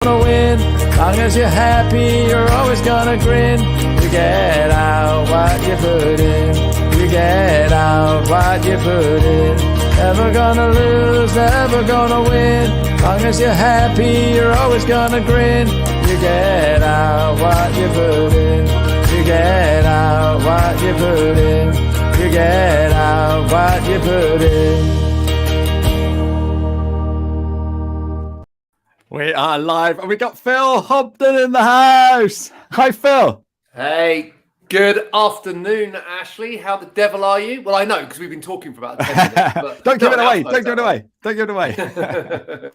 gonna win. Long as you're happy, you're always gonna grin. You get out what you put in. You get out what you put in. Never gonna lose, never gonna win. Long as you're happy, you're always gonna grin. You get out what you put in. You get out what you put in. You get out what you put in. We are live and we got Phil Hobden in the house. Hi, Phil. Hey, good afternoon, Ashley. How the devil are you? Well, I know because we've been talking for about 10 minutes. But Don't give it away. Don't give it away. Don't give it away.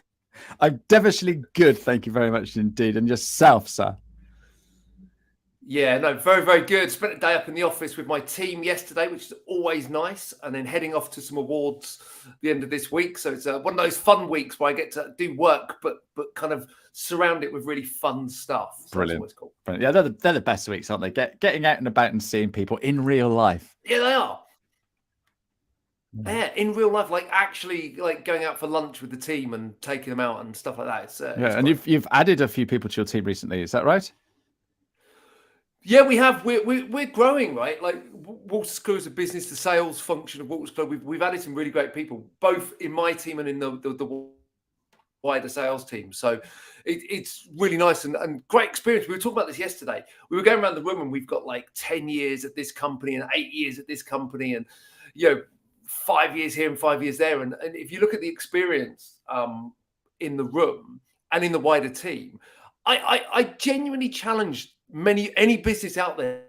I'm devilishly good. Thank you very much indeed. And yourself, sir. Yeah, no, very, very good. Spent a day up in the office with my team yesterday, which is always nice. And then heading off to some awards at the end of this week. So it's one of those fun weeks where I get to do work, but kind of surround it with really fun stuff. So Brilliant. That's cool. Brilliant. Yeah, they're the best weeks, aren't they? Getting out and about and seeing people in real life. Yeah, they are. Yeah, in real life, like actually like going out for lunch with the team and taking them out and stuff like that. It's and you've added a few people to your team recently. Is that right? Yeah, we have. We're growing, right? Like Wolters Kluwer is a business, the sales function of Wolters Kluwer. We've added some really great people, both in my team and in the wider sales team. So it's really nice and great experience. We were talking about this yesterday. We were going around the room and we've got like 10 years at this company and 8 years at this company and 5 years here and 5 years there. And if you look at the experience in the room and in the wider team, I genuinely challenge any business out there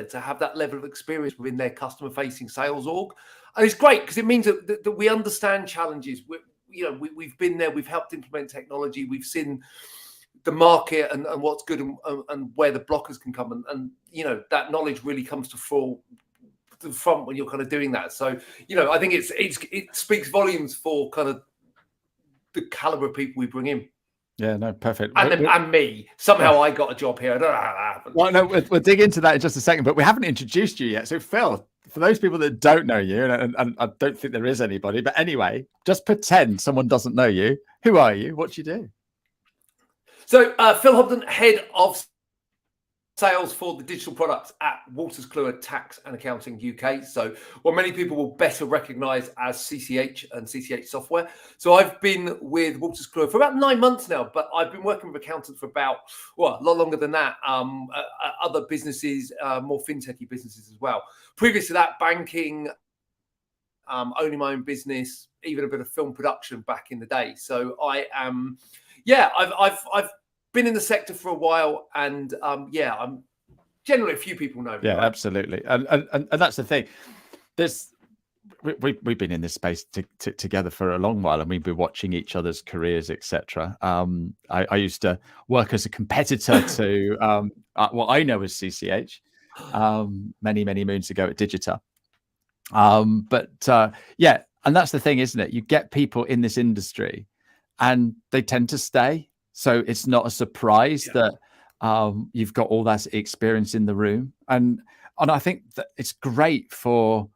to have that level of experience within their customer-facing sales org, and it's great because it means that we understand challenges. We've been there, we've helped implement technology, we've seen the market and what's good and where the blockers can come, and that knowledge really comes to the front when you're kind of doing that. So I think it speaks volumes for kind of the caliber of people we bring in. Yeah, no, perfect. And me. Somehow I got a job here. I don't know how that happened. Well, no, we'll dig into that in just a second, but we haven't introduced you yet. So, Phil, for those people that don't know you, and I don't think there is anybody, but anyway, just pretend someone doesn't know you. Who are you? What do you do? So, Phil Hobden, head of sales for the digital products at Wolters Kluwer Tax and Accounting UK. So what many people will better recognize as CCH and CCH software. So I've been with Wolters Kluwer for about 9 months now, but I've been working with accountants for about, a lot longer than that. Other businesses, more fintechy businesses as well. Previous to that, banking, owning my own business, even a bit of film production back in the day. So I am, I've been in the sector for a while, and I'm generally a few people know me. Yeah, right? Absolutely, and that's the thing. We've been in this space together for a long while, and we've been watching each other's careers, etc. I used to work as a competitor to what I know as CCH many moons ago at Digita. And that's the thing, isn't it? You get people in this industry, and they tend to stay. So it's not a surprise that you've got all that experience in the room. And I think that it's great for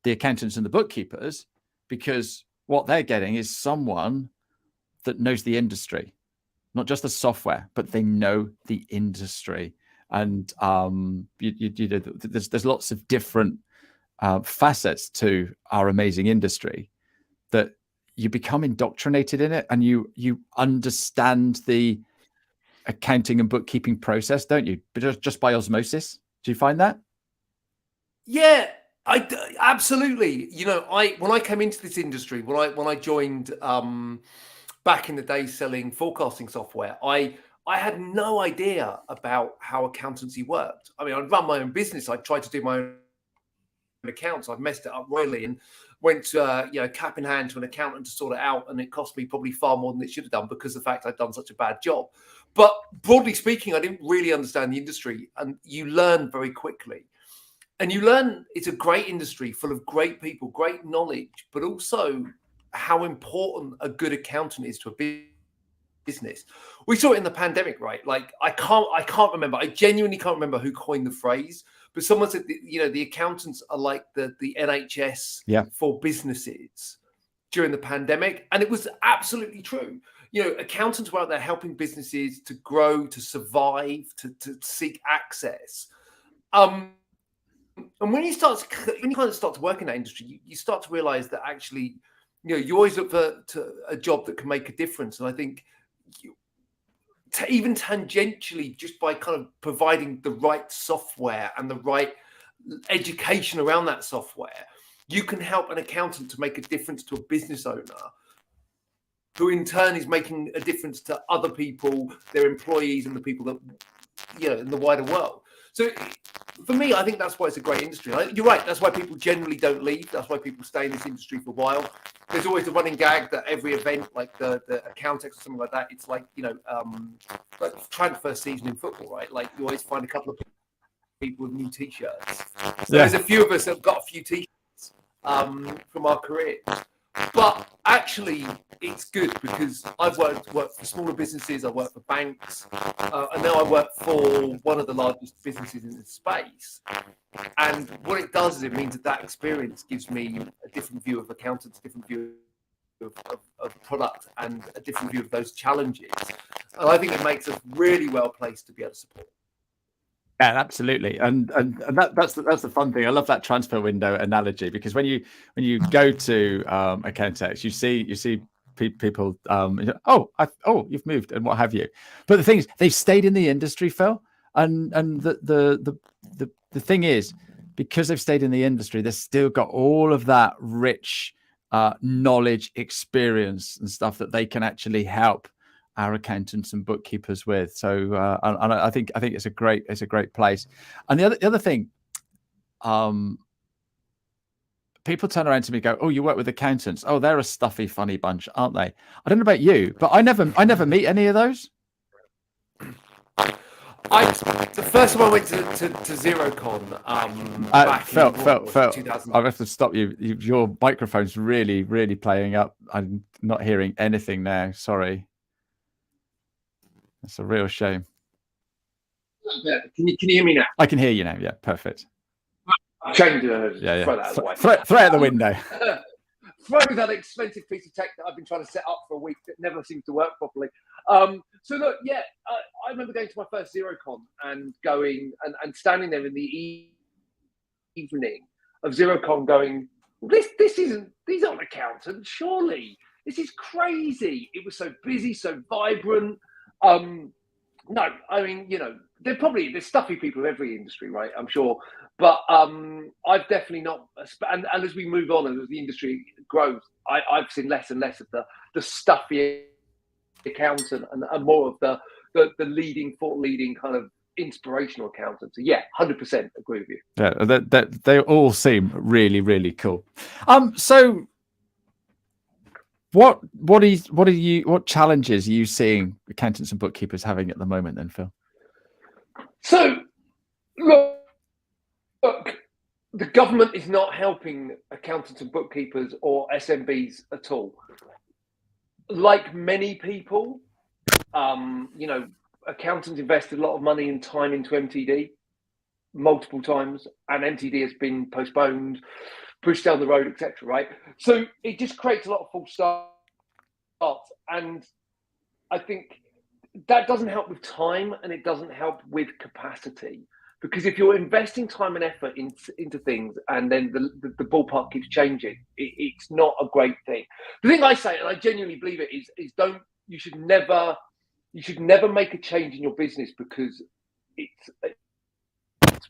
the accountants and the bookkeepers, because what they're getting is someone that knows the industry, not just the software, but they know the industry. And there's lots of different facets to our amazing industry that you become indoctrinated in it, and you understand the accounting and bookkeeping process, don't you? But just by osmosis. Do you find that? Yeah, I absolutely. When I came into this industry, when I joined back in the day selling forecasting software, I had no idea about how accountancy worked. I mean, I'd run my own business. I tried to do my own accounts. I've messed it up royally and went cap in hand to an accountant to sort it out, and it cost me probably far more than it should have done because of the fact I'd done such a bad job. But broadly speaking, I didn't really understand the industry, and you learn very quickly. And you learn it's a great industry full of great people, great knowledge, but also how important a good accountant is to a business. We saw it in the pandemic, right? Like I can't remember. I genuinely can't remember who coined the phrase, but someone said the accountants are like the NHS for businesses during the pandemic, and it was absolutely true. accountants were out there helping businesses to grow, to survive, to seek access. And when you kind of start to work in that industry, you start to realize that actually, you always look for a job that can make a difference. And I think even tangentially, just by kind of providing the right software and the right education around that software, you can help an accountant to make a difference to a business owner, who in turn is making a difference to other people, their employees, and the people that, in the wider world. So for me, I think that's why it's a great industry. You're right. That's why people generally don't leave. That's why people stay in this industry for a while. There's always a running gag that every event, like the Accountants or something like that, it's like, like transfer season in football, right? Like you always find a couple of people with new T-shirts. So there's a few of us that have got a few T-shirts from our careers. But actually, it's good because I've worked for smaller businesses, I work for banks, and now I work for one of the largest businesses in the space. And what it does is it means that experience gives me a different view of accountants, a different view of product, and a different view of those challenges. And I think it makes us really well placed to be able to support. Yeah, absolutely, and that's the fun thing. I love that transfer window analogy, because when you go to Accountants, you see people you've moved and what have you. But the thing is, they've stayed in the industry, Phil, and the thing is, because they've stayed in the industry, they've still got all of that rich knowledge, experience, and stuff that they can actually help our accountants and bookkeepers with. So and I think it's a great place. And the other thing, people turn around to me and go, "Oh, you work with accountants? Oh, they're a stuffy, funny bunch, aren't they?" I don't know about you, but I never meet any of those. The first time I went to XeroCon, back Phil, I have to stop you. Your microphone's really, really playing up. I'm not hearing anything now. Sorry. It's a real shame. Can you hear me now? I can hear you now. Yeah, perfect. Change it. Yeah. Throw that out the way. Throw it out the window. Throw that expensive piece of tech that I've been trying to set up for a week that never seems to work properly. So look, I remember going to my first XeroCon and going and standing there in the evening of XeroCon going, these aren't accountants, surely. This is crazy. It was so busy, so vibrant. No, I mean, there's stuffy people in every industry, right? I'm sure. But I've definitely not, and as we move on and as the industry grows, I've seen less and less of the stuffy accountant and more of the leading kind of inspirational accountants. So yeah, 100% agree with you. Yeah, they all seem really, really cool. So what challenges are you seeing accountants and bookkeepers having at the moment then, Phil? So look, the government is not helping accountants and bookkeepers or SMBs at all. Like many people, accountants invested a lot of money and time into MTD multiple times, and MTD has been postponed, pushed down the road, etc. Right? So it just creates a lot of false starts, and I think that doesn't help with time, and it doesn't help with capacity. Because if you're investing time and effort into things, and then the ballpark keeps changing, it's not a great thing. The thing I say, and I genuinely believe it, is you should never make a change in your business because it's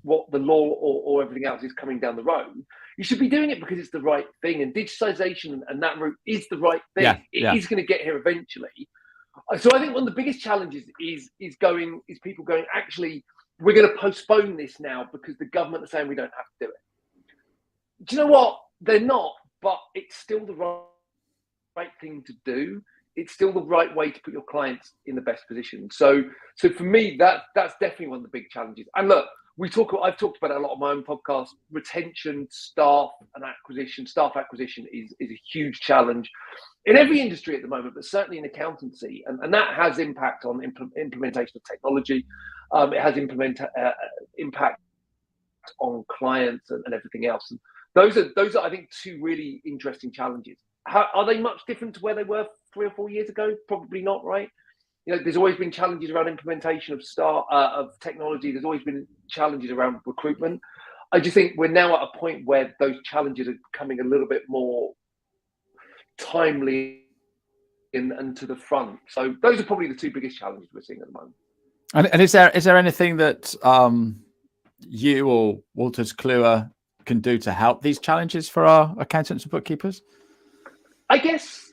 what the law or everything else is coming down the road. You should be doing it because it's the right thing, and digitization and that route is the right thing. It is going to get here eventually. So I think one of the biggest challenges is people going, actually, we're going to postpone this now because the government are saying we don't have to do it. Do you know what? They're not, but it's still the right thing to do. It's still the right way to put your clients in the best position. So for me, that's definitely one of the big challenges. And look, I've talked about it a lot on my own podcast. Retention, staff acquisition is a huge challenge in every industry at the moment, but certainly in accountancy, and that has impact on implementation of technology. It has impact on clients and everything else. And those are, I think, two really interesting challenges. Are they much different to where they were 3 or 4 years ago? Probably not, right? There's always been challenges around implementation of technology. There's always been challenges around recruitment. I just think we're now at a point where those challenges are becoming a little bit more timely and to the front. So those are probably the two biggest challenges we're seeing at the moment. And is there anything that you or Wolters Kluwer can do to help these challenges for our accountants and bookkeepers? I guess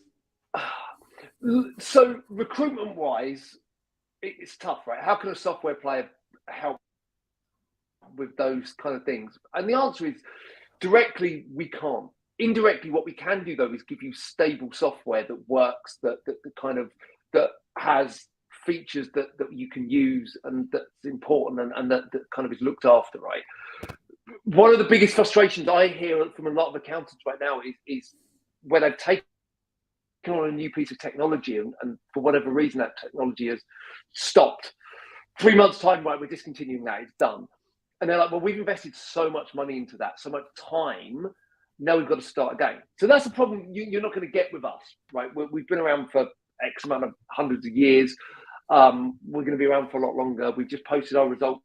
so. Recruitment wise, it's tough, right? How can a software player help with those kind of things? And the answer is directly, we can't. Indirectly, what we can do though is give you stable software that works, that has features that you can use and that's important and that kind of is looked after, right? One of the biggest frustrations I hear from a lot of accountants right now is when they've taken on a new piece of technology and for whatever reason that technology has stopped. 3 months time, right, we're discontinuing that, it's done. And they're like, well, we've invested so much money into that, so much time, now we've got to start again. So that's a problem you're not going to get with us, right? We've been around for X amount of hundreds of years. We're going to be around for a lot longer. We've just posted our results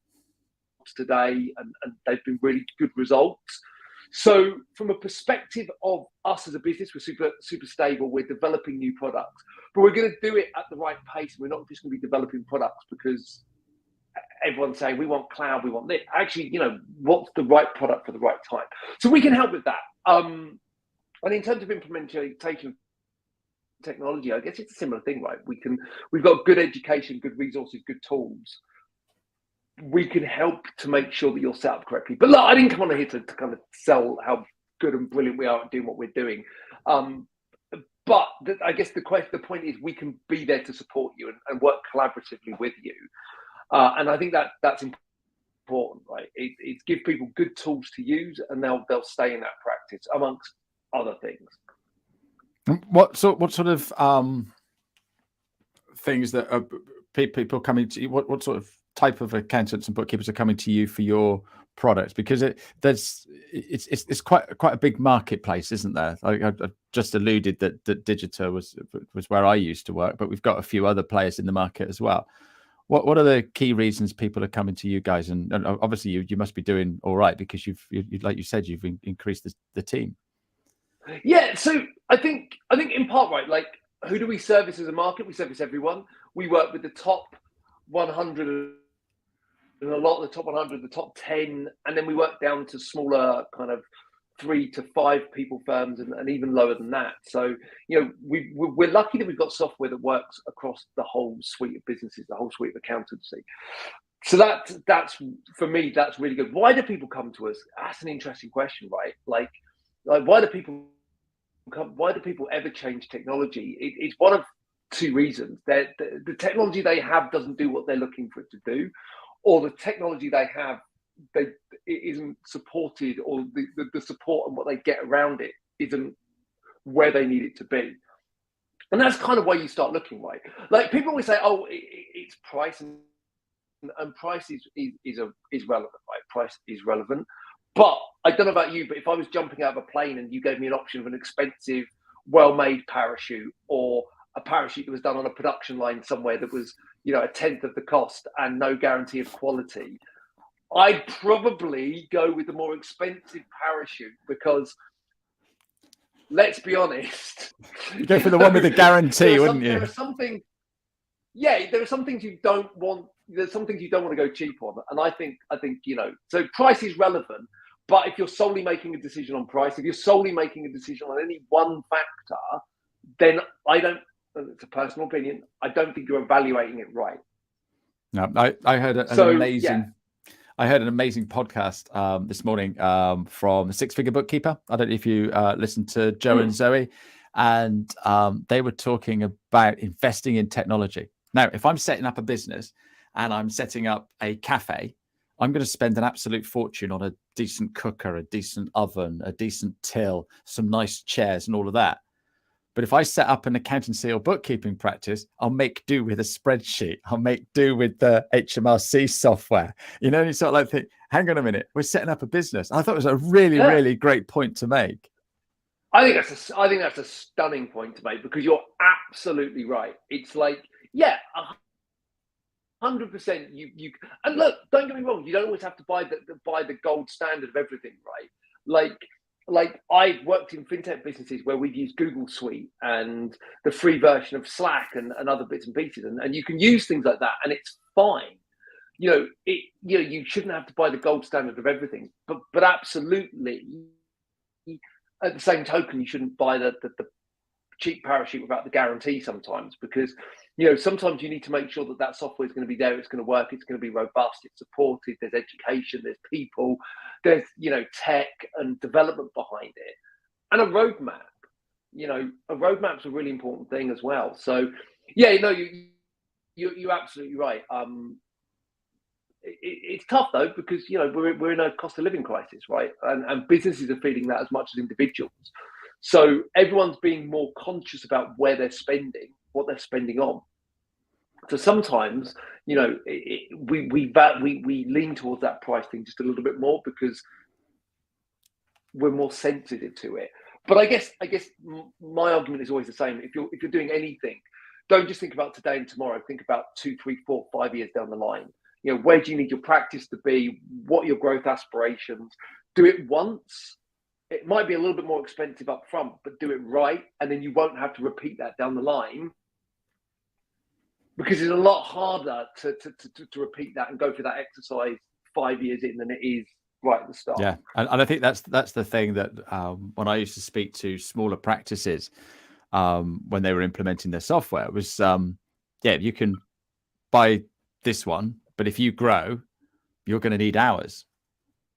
today and they've been really good results. So from a perspective of us as a business, we're super stable. We're developing new products, but we're going to do it at the right pace. We're not just going to be developing products because everyone's saying we want cloud, we want this. Actually, what's the right product for the right time? So we can help with that. And in terms of implementation of technology, I guess it's a similar thing, right? We've got good education, good resources, good tools. We can help to make sure that you're set up correctly. But look, I didn't come on here to kind of sell how good and brilliant we are at doing what we're doing. But I guess the point is we can be there to support you and work collaboratively with you. And I think that's important, right? It's give people good tools to use and they'll stay in that practice, amongst other things. What sort of things that are people coming to you? What sort of type of accountants and bookkeepers are coming to you for your products? Because it's quite a big marketplace, isn't there? I just alluded that Digita was where I used to work, but we've got a few other players in the market as well. What are the key reasons people are coming to you guys? And obviously you must be doing all right because you've like you said, you've increased the team. Yeah, so I think in part, right, like who do we service as a market? We service everyone. We work with the top 100 and a lot of the top 100, the top 10, and then we work down to smaller kind of 3 to 5 people firms and even lower than that. So, we're lucky that we've got software that works across the whole suite of businesses, the whole suite of accountancy. So that's for me, that's really good. Why do people come to us? That's an interesting question, right? Like why do people ever change technology? It's one of two reasons. That the technology they have doesn't do what they're looking for it to do, or the technology they have it isn't supported, or the support and what they get around it isn't where they need it to be. And that's kind of where you start looking, right? Like people always say, oh, it's price, and price is relevant, right? Price is relevant. But I don't know about you, but if I was jumping out of a plane and you gave me an option of an expensive, well-made parachute, or a parachute that was done on a production line somewhere that was, a tenth of the cost and no guarantee of quality, I'd probably go with the more expensive parachute because, let's be honest, you go for the one with the guarantee, wouldn't you? There are some things you don't want. There's some things you don't want to go cheap on, and I think so. Price is relevant, but if you're solely making a decision on price, if you're solely making a decision on any one factor, then I don't. It's a personal opinion. I don't think you're evaluating it right. No, I heard an amazing podcast this morning from the Six Figure Bookkeeper. I don't know if you listened to Joe and Zoe, and they were talking about investing in technology. Now, if I'm setting up a business and I'm setting up a cafe, I'm going to spend an absolute fortune on a decent cooker, a decent oven, a decent till, some nice chairs and all of that. But if I set up an accountancy or bookkeeping practice, I'll make do with a spreadsheet. I'll make do with the HMRC software. And you sort of like think, hang on a minute, we're setting up a business. I thought it was a really, really great point to make. I think that's a stunning point to make, because you're absolutely right. It's like, yeah, 100%. And look, don't get me wrong. You don't always have to buy the gold standard of everything, right? Like I've worked in fintech businesses where we've used Google Suite and the free version of Slack and other bits and pieces, and you can use things like that, and it's fine. You shouldn't have to buy the gold standard of everything, but absolutely, at the same token, you shouldn't buy the cheap parachute without the guarantee sometimes, because sometimes you need to make sure that software is going to be there, it's going to work, it's going to be robust, it's supported, there's education, there's people, there's tech and development behind it, and a roadmap. A roadmap's a really important thing as well. So yeah, you're absolutely right. It's tough though, because we're in a cost of living crisis, right? And businesses are feeling that as much as individuals. So everyone's being more conscious about where they're spending, what they're spending on. So sometimes, we lean towards that price thing just a little bit more because we're more sensitive to it. But I guess my argument is always the same. If you're doing anything, don't just think about today and tomorrow. Think about 2, 3, 4, 5 years down the line. Where do you need your practice to be? What are your growth aspirations? Do it once. It might be a little bit more expensive up front, but do it right, and then you won't have to repeat that down the line, because it's a lot harder to repeat that and go through that exercise 5 years in than it is right at the start. Yeah, and I think that's the thing that when I used to speak to smaller practices when they were implementing their software was, you can buy this one, but if you grow, you're going to need hours.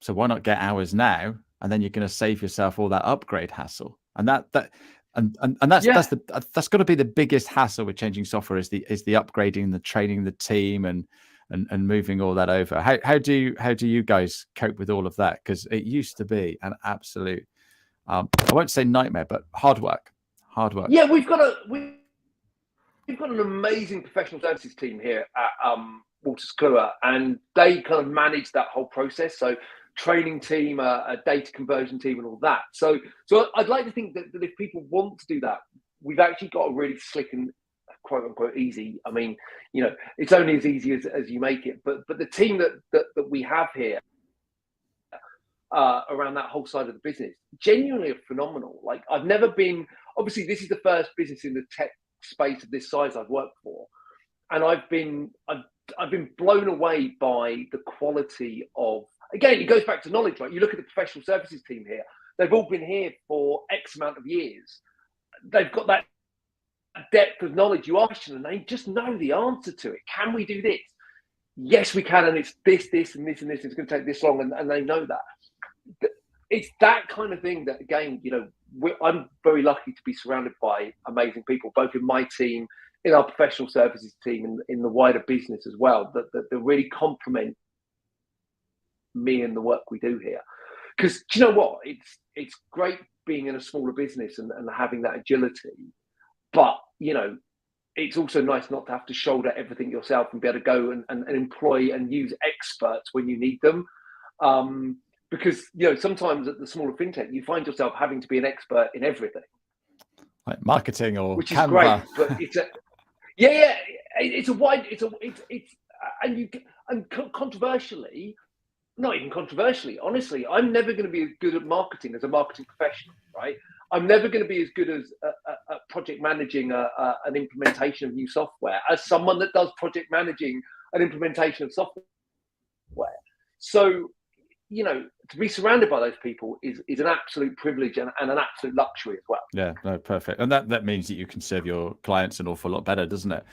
So why not get hours now? And then you're going to save yourself all that upgrade hassle. And that's got to be the biggest hassle with changing software is the upgrading, the training the team, and moving all that over. How do you guys cope with all of that? Because it used to be an absolute, I won't say nightmare, but hard work. Yeah, we've got an amazing professional services team here at Wolters Kluwer, and they kind of manage that whole process. So training team, a data conversion team, and all that. So I'd like to think that if people want to do that, we've actually got a really slick and quote unquote easy. I mean, it's only as easy as you make it. But the team that we have here around that whole side of the business genuinely are phenomenal. Like, I've never been. Obviously, this is the first business in the tech space of this size I've worked for, and I've been blown away by the quality of. Again, it goes back to knowledge, right? You look at the professional services team here; they've all been here for X amount of years. They've got that depth of knowledge. You ask them, and they just know the answer to it. Can we do this? Yes, we can, and it's this, and this, and this. It's going to take this long, and they know that. It's that kind of thing that, again, I'm very lucky to be surrounded by amazing people, both in my team, in our professional services team, and in the wider business as well, that really complement me and the work we do here. Because do you know what? It's great being in a smaller business and having that agility, but it's also nice not to have to shoulder everything yourself and be able to go and employ and use experts when you need them. Because sometimes at the smaller fintech, you find yourself having to be an expert in everything, like marketing or which is Canva. great. But it's a wide. Controversially. Not even controversially, honestly, I'm never going to be as good at marketing as a marketing professional, right? I'm never going to be as good as project managing an implementation of new software as someone that does project managing an implementation of software. So, to be surrounded by those people is an absolute privilege and an absolute luxury as well. Yeah, no, perfect. And that means that you can serve your clients an awful lot better, doesn't it?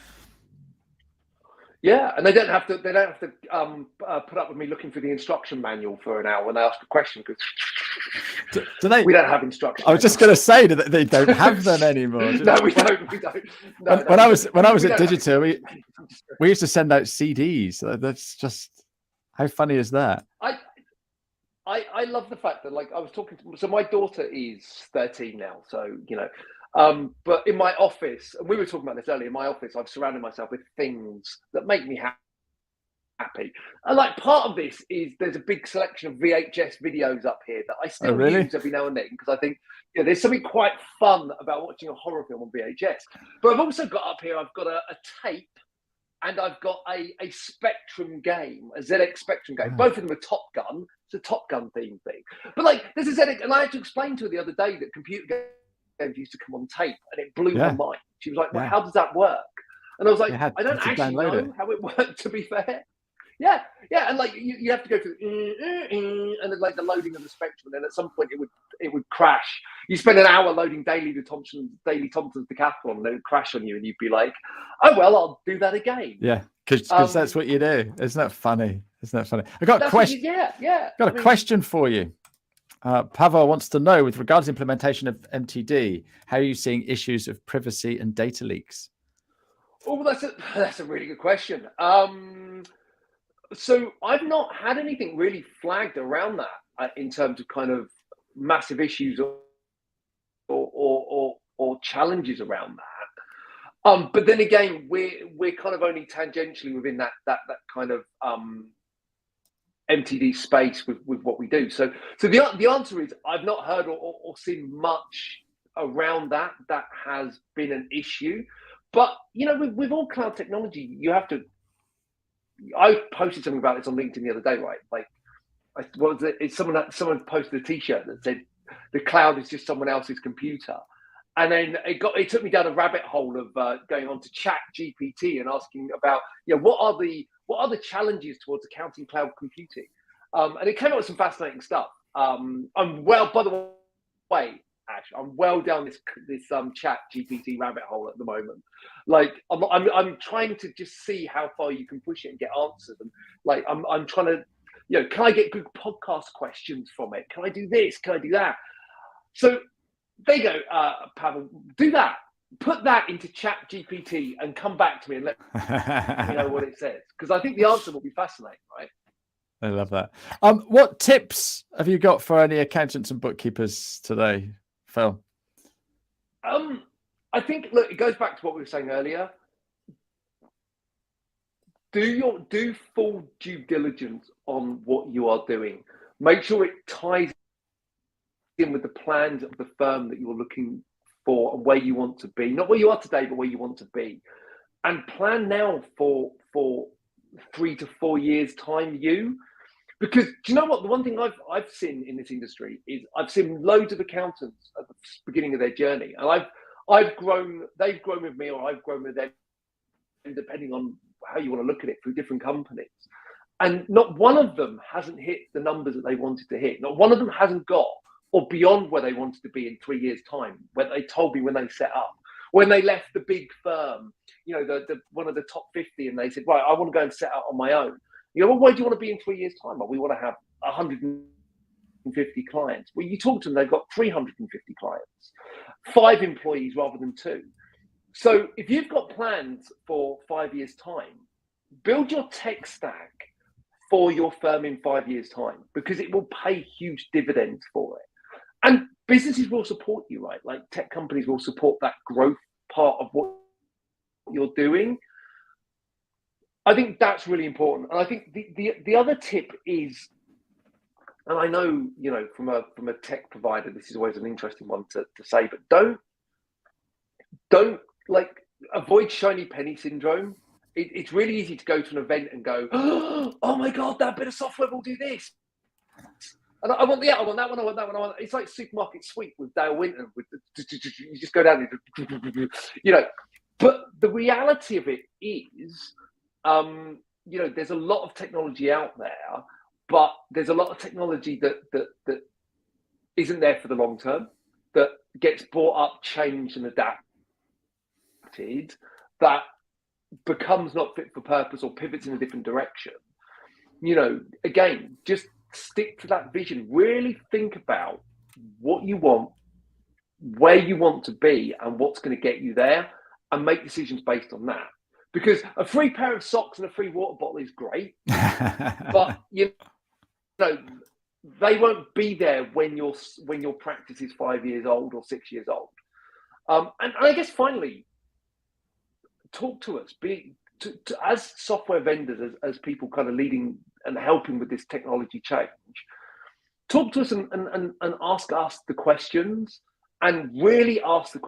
Yeah, and they don't have to put up with me looking for the instruction manual for an hour when they ask a question. Because do they? We don't have instruction. I was just going to say that they don't have them anymore. No, we don't. No, when I was at Digita, we used to send out CDs. That's just, how funny is that? I love the fact that, like, I was talking to. So my daughter is 13 now. So but in my office, and we were talking about this earlier, in my office, I've surrounded myself with things that make me happy. And like part of this is there's a big selection of VHS videos up here that I still really? use every now and then because I think there's something quite fun about watching a horror film on VHS. But I've also got up here, I've got a tape and I've got a Spectrum game, a ZX Spectrum game. Both of them are Top Gun. It's a Top Gun theme thing. But like there's a ZX, and I had to explain to her the other day that computer games used to come on tape, and it blew my mind. She was like, "Well, how does that work?" And I was like, "I don't actually know how it worked, to be fair." Yeah, and like you have to go through and then like the loading of the Spectrum, and then at some point it would crash. You spend an hour loading Daily Thompson's Decathlon, and it would crash on you, and you'd be like, "Oh well, I'll do that again." Yeah, because that's what you do. Isn't that funny? I got a question. Got a question for you. Pavel wants to know, with regards to implementation of MTD, how are you seeing issues of privacy and data leaks? Oh, that's a really good question. So I've not had anything really flagged around that in terms of kind of massive issues or challenges around that. But then again, we're kind of only tangentially within that kind of MTD space with what we do. So the answer is I've not heard or seen much around that has been an issue. But with all cloud technology, you have to. I posted something about this on LinkedIn the other day, right? Like, what was it? It's someone posted a T-shirt that said, "The cloud is just someone else's computer," and then it took me down a rabbit hole of going on to Chat GPT and asking about, what are the challenges towards accounting cloud computing, and it came up with some fascinating stuff. By the way, Ash, I'm well down this Chat GPT rabbit hole at the moment. Like I'm trying to just see how far you can push it and get answers, and like I'm trying to, can I get good podcast questions from it? Can I do this? Can I do that? So there you go, Pavel. Do that. Put that into Chat GPT and come back to me and let me know what it says, because I think the answer will be fascinating, right? I love that. What tips have you got for any accountants and bookkeepers today, Phil? I think, look, it goes back to what we were saying earlier. Do full due diligence on what you are doing. Make sure it ties in with the plans of the firm that you're looking for and where you want to be. Not where you are today, but where you want to be. And plan now for 3 to 4 years time because do you know what? The one thing I've seen in this industry is I've seen loads of accountants at the beginning of their journey, and I've grown, they've grown with me, or I've grown with them, depending on how you want to look at it, through different companies. And not one of them hasn't hit the numbers that they wanted to hit. Not one of them hasn't got or beyond where they wanted to be in 3 years' time, where they told me when they set up. When they left the big firm, the one of the top 50, and they said, right, I want to go and set up on my own. Well, where do you want to be in 3 years' time? Well, we want to have 150 clients. Well, you talk to them, they've got 350 clients, 5 employees rather than 2. So if you've got plans for 5 years' time, build your tech stack for your firm in 5 years' time, because it will pay huge dividends for it. And businesses will support you, right? Like tech companies will support that growth part of what you're doing. I think that's really important. And I think the other tip is, and I know, from a tech provider, this is always an interesting one to say, but don't avoid shiny penny syndrome. It's really easy to go to an event and go, oh my God, that bit of software will do this. And I want that one, I want that one. It's like Supermarket Sweep with Dale Winton. You just go down, But the reality of it is, there's a lot of technology out there, but there's a lot of technology that isn't there for the long term, that gets brought up, changed, and adapted, that becomes not fit for purpose or pivots in a different direction. Again, just stick to that vision. Really think about what you want, where you want to be, and what's going to get you there, and make decisions based on that. Because a free pair of socks and a free water bottle is great, but they won't be there when your practice is 5 years old or 6 years old. And I guess finally, talk to us. as software vendors, as people kind of leading and helping with this technology change, talk to us and ask us the questions, and really ask the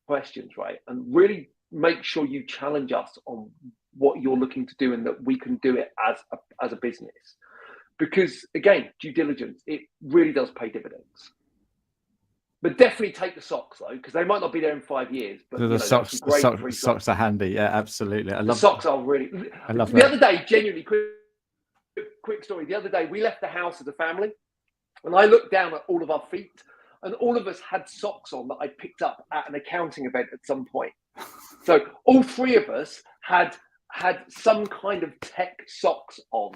questions, right? And really make sure you challenge us on what you're looking to do, and that we can do it as a business. Because again, due diligence, it really does pay dividends. But definitely take the socks though, because they might not be there in 5 years. But the socks are handy. Yeah, absolutely. I love the socks are really. I love the that. other day, genuinely quick story. The other day, we left the house as a family, and I looked down at all of our feet, and all of us had socks on that I picked up at an accounting event at some point. So all three of us had some kind of tech socks on.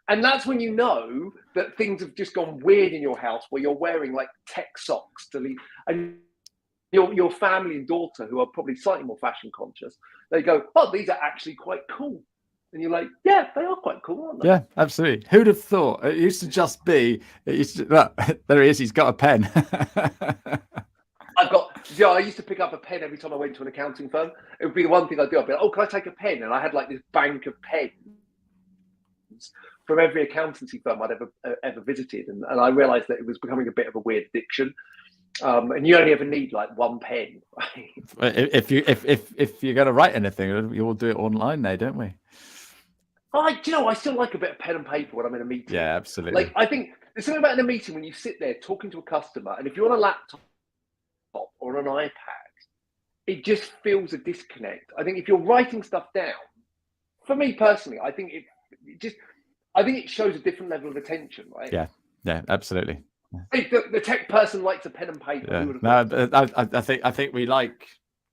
And that's when you know that things have just gone weird in your house, where you're wearing like tech socks to leave. And your family and daughter, who are probably slightly more fashion conscious, they go, "Oh, these are actually quite cool." And you're like, "Yeah, they are quite cool, aren't they?" Yeah, absolutely. Who'd have thought? It used to just be, there he is, he's got a pen. I used to pick up a pen every time I went to an accounting firm. It would be the one thing I'd do. I'd be like, "Oh, can I take a pen?" And I had like this bank of pens from every accountancy firm I'd ever visited, and I realized that it was becoming a bit of a weird addiction. And you only ever need like one pen. Right? If you're going to write anything, you will do it online now, don't we? I still like a bit of pen and paper when I'm in a meeting. Yeah, absolutely. Like, I think there's something about in a meeting when you sit there talking to a customer, and if you're on a laptop or an iPad, it just feels a disconnect. I think if you're writing stuff down, for me personally, I think it shows a different level of attention, right? Yeah, absolutely. The tech person likes a pen and paper. Yeah. I think we like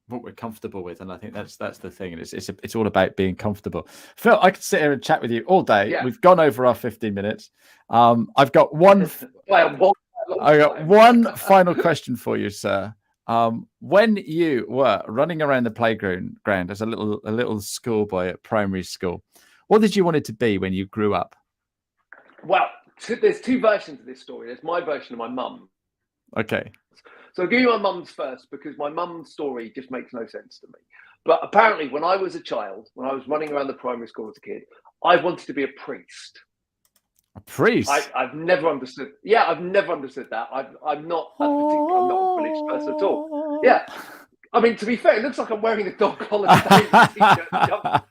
what we're comfortable with, and I think that's the thing. And it's all about being comfortable. Phil, I could sit here and chat with you all day. Yeah. We've gone over our 15 minutes. I've got one. I got one final question for you, sir. When you were running around the playground as a little schoolboy at primary school, what did you want it to be when you grew up? Well, there's two versions of this story. There's my version and my mum. Okay. So I'll give you my mum's first, because my mum's story just makes no sense to me. But apparently when I was a child, when I was running around the primary school as a kid, I wanted to be a priest. A priest? I've never understood. Yeah, I've never understood that. I'm not a religious person at all. Yeah. I mean, to be fair, it looks like I'm wearing a dog collar t-shirt.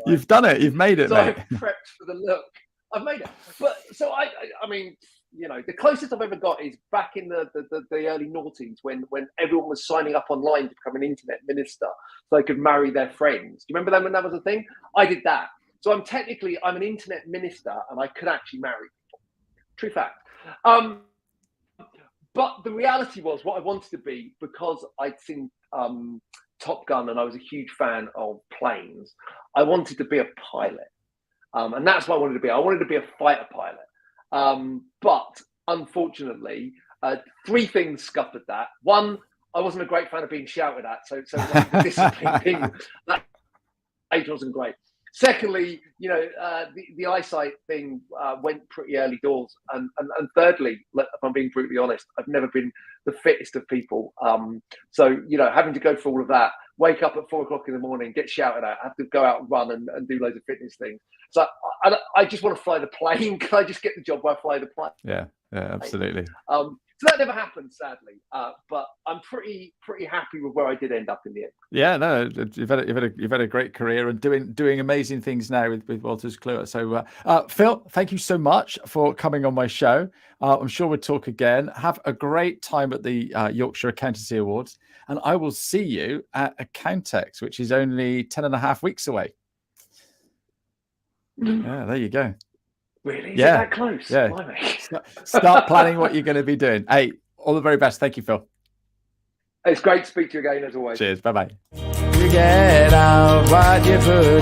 You've done it. You've made it, so mate. I've prepped for the look. I've made it. But so I mean, the closest I've ever got is back in the early noughties when everyone was signing up online to become an internet minister so they could marry their friends. Do you remember that when that was a thing? I did that. So I'm an internet minister, and I could actually marry people. True fact. But the reality was, what I wanted to be, because I'd seen Top Gun and I was a huge fan of planes, I wanted to be a pilot. And that's what I wanted to be. I wanted to be a fighter pilot. But unfortunately, three things scuppered that. One, I wasn't a great fan of being shouted at. So the discipline thing, that age wasn't great. Secondly, the eyesight thing went pretty early doors. And thirdly, if I'm being brutally honest, I've never been the fittest of people. So, having to go through all of that, wake up at 4 o'clock in the morning, get shouted at, have to go out and run and do loads of fitness things. So I just want to fly the plane. Can I just get the job where I fly the plane? Yeah, absolutely. So that never happened, sadly. But I'm pretty happy with where I did end up in the end. Yeah, no, you've had a great career and doing amazing things now with Wolters Kluwer. So, Phil, thank you so much for coming on my show. I'm sure we'll talk again. Have a great time at the Yorkshire Accountancy Awards, and I will see you at Accountex, which is only 10.5 weeks away. Yeah, there you go. Really? Is it that close? Yeah. Start planning what you're going to be doing. Hey, all the very best. Thank you, Phil. It's great to speak to you again, as always. Cheers. Bye-bye. You get out what you put in.